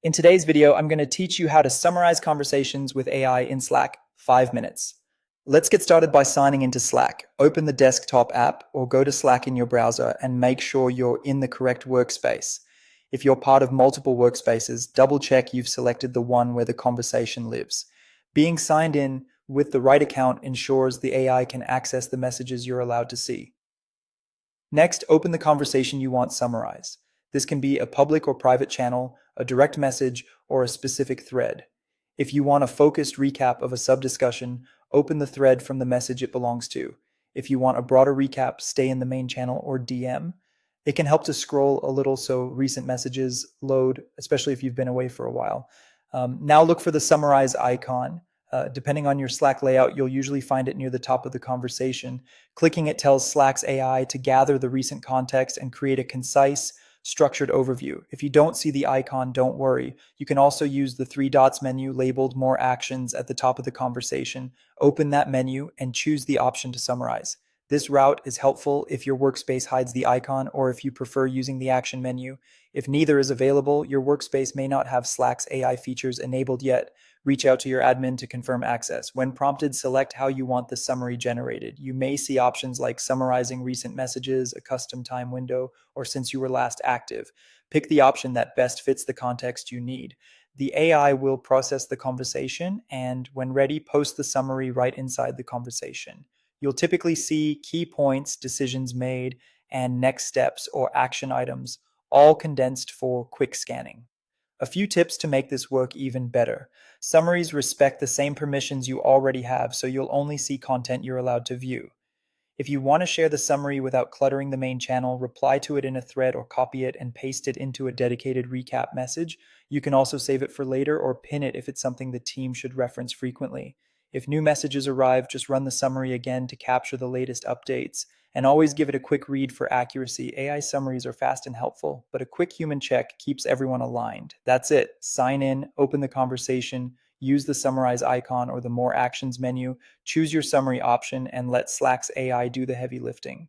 In today's video, I'm going to teach you how to summarize conversations with AI in Slack 5 minutes. Let's get started by signing into Slack. Open the desktop app or go to Slack in your browser and make sure you're in the correct workspace. If you're part of multiple workspaces, double check you've selected the one where the conversation lives. Being signed in with the right account ensures the AI can access the messages you're allowed to see. Next, open the conversation you want summarized. This can be a public or private channel, a direct message, or a specific thread. If you want a focused recap of a sub-discussion, open the thread from the message it belongs to. If you want a broader recap, stay in the main channel or DM. It can help to scroll a little so recent messages load, especially if you've been away for a while. Now look for the summarize icon. Depending on your Slack layout, you'll usually find it near the top of the conversation. Clicking it tells Slack's AI to gather the recent context and create a concise, structured overview. If you don't see the icon, don't worry. You can also use the three dots menu labeled More Actions at the top of the conversation. Open that menu and choose the option to summarize. This route is helpful if your workspace hides the icon or if you prefer using the action menu. If neither is available, your workspace may not have Slack's AI features enabled yet. Reach out to your admin to confirm access. When prompted, select how you want the summary generated. You may see options like summarizing recent messages, a custom time window, or since you were last active. Pick the option that best fits the context you need. The AI will process the conversation and, when ready, post the summary right inside the conversation. You'll typically see key points, decisions made, and next steps or action items, all condensed for quick scanning. A few tips to make this work even better. Summaries respect the same permissions you already have, so you'll only see content you're allowed to view. If you want to share the summary without cluttering the main channel, reply to it in a thread or copy it and paste it into a dedicated recap message. You can also save it for later or pin it if it's something the team should reference frequently. If new messages arrive, just run the summary again to capture the latest updates. And always give it a quick read for accuracy. AI summaries are fast and helpful, but a quick human check keeps everyone aligned. That's it. Sign in, open the conversation, use the summarize icon or the more actions menu, choose your summary option, and let Slack's AI do the heavy lifting.